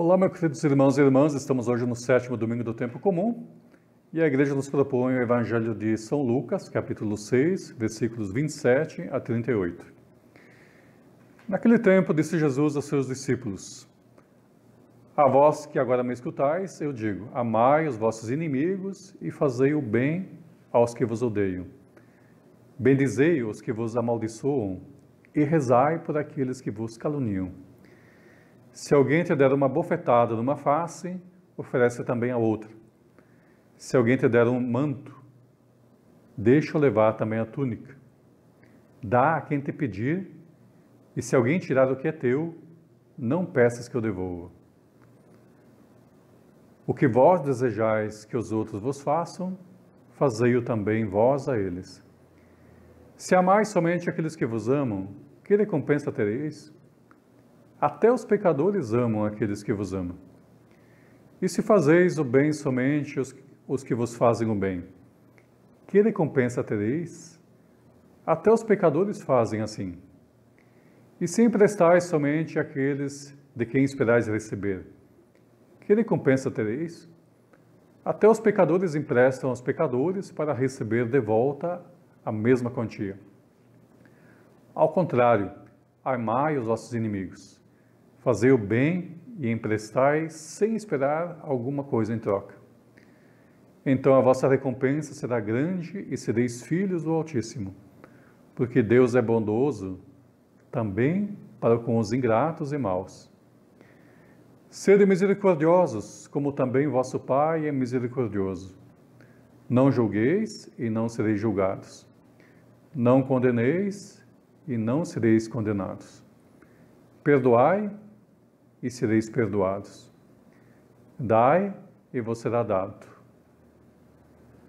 Olá, meus queridos irmãos e irmãs, estamos hoje no 7º domingo do tempo comum e a igreja nos propõe o Evangelho de São Lucas, capítulo 6, versículos 27 a 38. Naquele tempo disse Jesus aos seus discípulos: A vós que agora me escutais, eu digo, amai os vossos inimigos e fazei o bem aos que vos odeiam. Bendizei os que vos amaldiçoam e rezai por aqueles que vos caluniam. Se alguém te der uma bofetada numa face, oferece também a outra. Se alguém te der um manto, deixa-o levar também a túnica. Dá a quem te pedir, e se alguém tirar o que é teu, não peças que eu devolva. O que vós desejais que os outros vos façam, fazei-o também vós a eles. Se amais somente aqueles que vos amam, que recompensa tereis? Até os pecadores amam aqueles que vos amam. E se fazeis o bem somente os que vos fazem o bem, que recompensa tereis? Até os pecadores fazem assim. E se emprestais somente àqueles de quem esperais receber, que recompensa tereis? Até os pecadores emprestam aos pecadores para receber de volta a mesma quantia. Ao contrário, amai os vossos inimigos. Fazei o bem e emprestai sem esperar alguma coisa em troca. Então a vossa recompensa será grande e sereis filhos do Altíssimo, porque Deus é bondoso também para com os ingratos e maus. Sede misericordiosos, como também vosso Pai é misericordioso. Não julgueis e não sereis julgados. Não condeneis e não sereis condenados. Perdoai e sereis perdoados. Dai e vos será dado.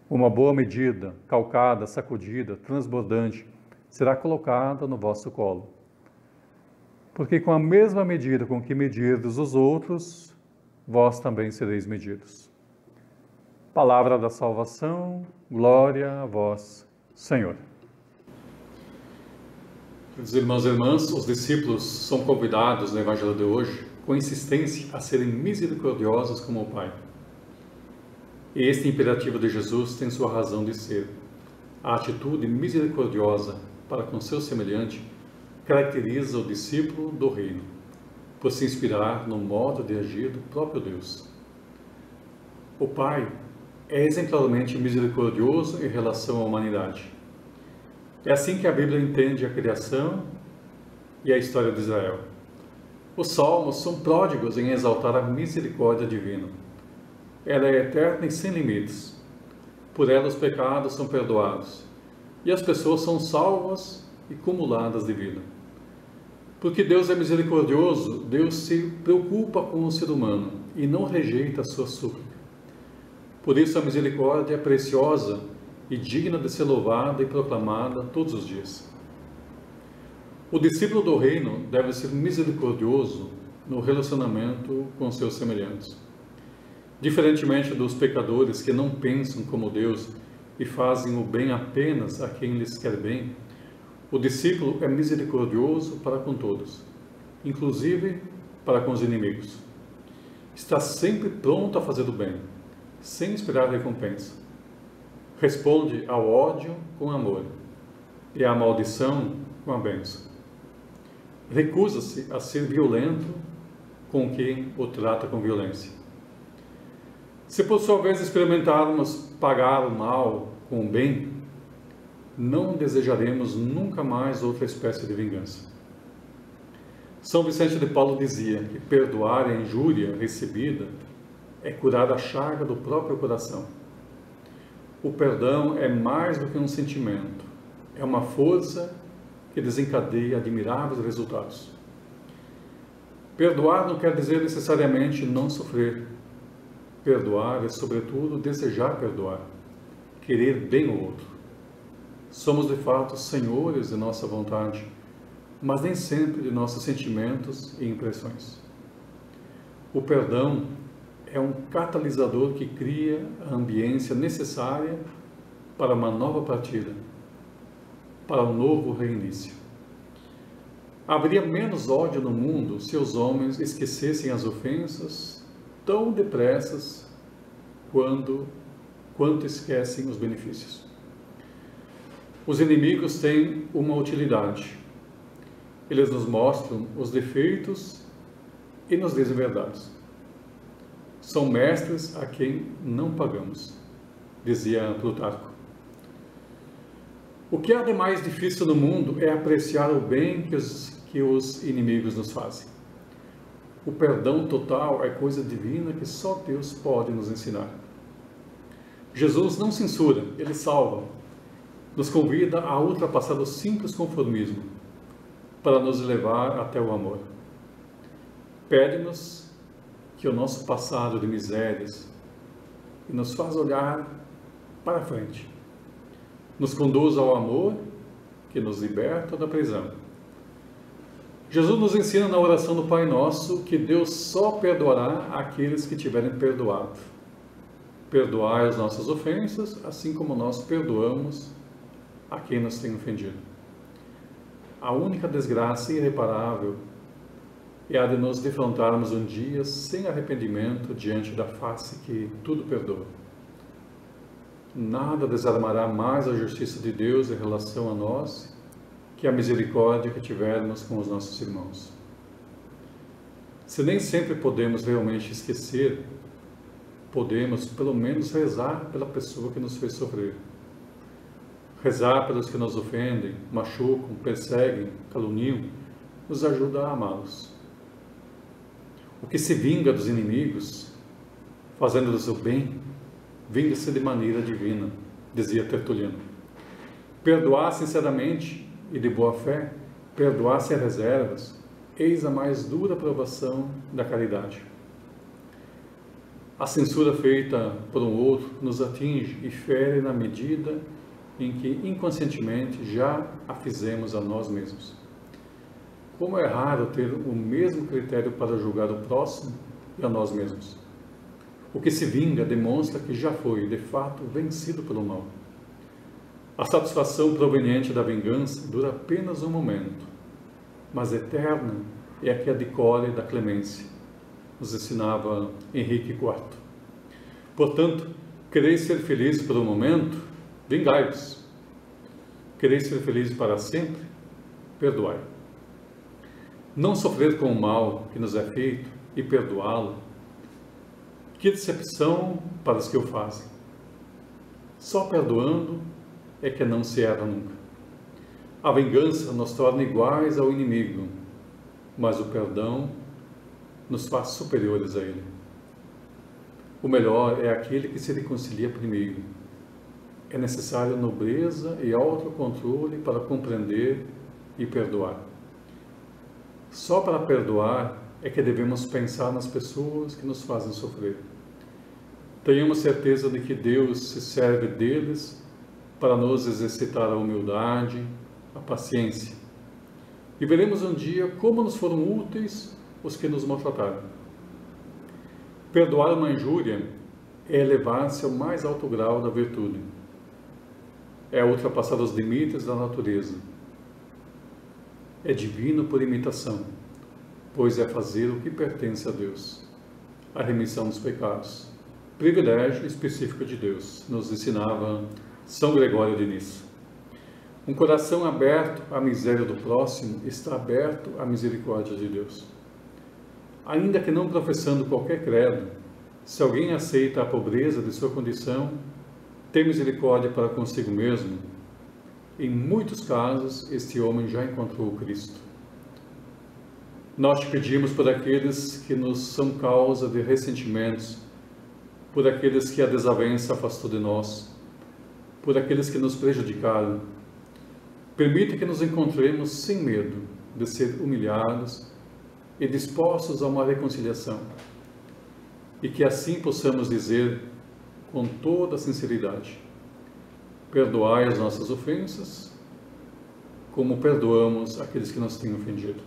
Uma boa medida, calcada, sacudida, transbordante, será colocada no vosso colo. Porque com a mesma medida com que medirdes os outros, vós também sereis medidos. Palavra da salvação, glória a vós, Senhor. Queridos irmãos e irmãs, os discípulos são convidados no Evangelho de hoje com insistência a serem misericordiosos como o Pai. E este imperativo de Jesus tem sua razão de ser. A atitude misericordiosa para com seu semelhante caracteriza o discípulo do reino, por se inspirar no modo de agir do próprio Deus. O Pai é exemplarmente misericordioso em relação à humanidade. É assim que a Bíblia entende a criação e a história de Israel. Os salmos são pródigos em exaltar a misericórdia divina. Ela é eterna e sem limites. Por ela os pecados são perdoados e as pessoas são salvas e cumuladas de vida. Porque Deus é misericordioso, Deus se preocupa com o ser humano e não rejeita a sua súplica. Por isso a misericórdia é preciosa e digna de ser louvada e proclamada todos os dias. O discípulo do reino deve ser misericordioso no relacionamento com seus semelhantes. Diferentemente dos pecadores que não pensam como Deus e fazem o bem apenas a quem lhes quer bem, o discípulo é misericordioso para com todos, inclusive para com os inimigos. Está sempre pronto a fazer o bem, sem esperar recompensa. Responde ao ódio com amor e à maldição com a bênção. Recusa-se a ser violento com quem o trata com violência. Se por sua vez experimentarmos pagar o mal com o bem, não desejaremos nunca mais outra espécie de vingança. São Vicente de Paulo dizia que perdoar a injúria recebida é curar a chaga do próprio coração. O perdão é mais do que um sentimento, é uma força que desencadeia admiráveis resultados. Perdoar não quer dizer necessariamente não sofrer. Perdoar é, sobretudo, desejar perdoar, querer bem ao outro. Somos, de fato, senhores de nossa vontade, mas nem sempre de nossos sentimentos e impressões. O perdão é um catalisador que cria a ambiência necessária para uma nova partida, para um novo reinício. Haveria menos ódio no mundo se os homens esquecessem as ofensas tão depressas quanto esquecem os benefícios. Os inimigos têm uma utilidade. Eles nos mostram os defeitos e nos dizem verdades. São mestres a quem não pagamos, dizia Plutarco. O que há de mais difícil no mundo é apreciar o bem que os inimigos nos fazem. O perdão total é coisa divina que só Deus pode nos ensinar. Jesus não censura, ele salva. Nos convida a ultrapassar o simples conformismo para nos levar até o amor. Pede-nos que o nosso passado de misérias nos faz olhar para frente. Nos conduz ao amor que nos liberta da prisão. Jesus nos ensina na oração do Pai Nosso que Deus só perdoará aqueles que tiverem perdoado. Perdoai as nossas ofensas, assim como nós perdoamos a quem nos tem ofendido. A única desgraça irreparável é a de nos defrontarmos um dia sem arrependimento diante da face que tudo perdoa. Nada desarmará mais a justiça de Deus em relação a nós que a misericórdia que tivermos com os nossos irmãos. Se nem sempre podemos realmente esquecer, podemos pelo menos rezar pela pessoa que nos fez sofrer. Rezar pelos que nos ofendem, machucam, perseguem, caluniam, nos ajuda a amá-los. O que se vinga dos inimigos, fazendo-lhes o bem, vinga-se de maneira divina, dizia Tertuliano. Perdoar sinceramente e de boa fé, perdoar sem reservas, eis a mais dura provação da caridade. A censura feita por um outro nos atinge e fere na medida em que inconscientemente já a fizemos a nós mesmos. Como é raro ter o mesmo critério para julgar o próximo e a nós mesmos. O que se vinga demonstra que já foi, de fato, vencido pelo mal. A satisfação proveniente da vingança dura apenas um momento, mas eterna é a que adcolhe da clemência, nos ensinava Henrique IV. Portanto, quereis ser felizes por um momento? Vingai-vos. Quereis ser felizes para sempre? Perdoai. Não sofrer com o mal que nos é feito e perdoá-lo. Que decepção para os que o fazem. Só perdoando é que não se erra nunca. A vingança nos torna iguais ao inimigo, mas o perdão nos faz superiores a ele. O melhor é aquele que se reconcilia primeiro. É necessário nobreza e autocontrole para compreender e perdoar. Só para perdoar é que devemos pensar nas pessoas que nos fazem sofrer. Tenhamos certeza de que Deus se serve deles para nos exercitar a humildade, a paciência. E veremos um dia como nos foram úteis os que nos maltrataram. Perdoar uma injúria é elevar-se ao mais alto grau da virtude. É ultrapassar os limites da natureza. É divino por imitação, pois é fazer o que pertence a Deus. A remissão dos pecados. Privilégio específico de Deus, nos ensinava São Gregório de Nissa. Um coração aberto à miséria do próximo está aberto à misericórdia de Deus. Ainda que não professando qualquer credo, se alguém aceita a pobreza de sua condição, tem misericórdia para consigo mesmo, em muitos casos este homem já encontrou o Cristo. Nós te pedimos por aqueles que nos são causa de ressentimentos, por aqueles que a desavença afastou de nós, por aqueles que nos prejudicaram. Permita que nos encontremos sem medo de ser humilhados e dispostos a uma reconciliação, e que assim possamos dizer com toda a sinceridade: perdoai as nossas ofensas, como perdoamos aqueles que nos têm ofendido.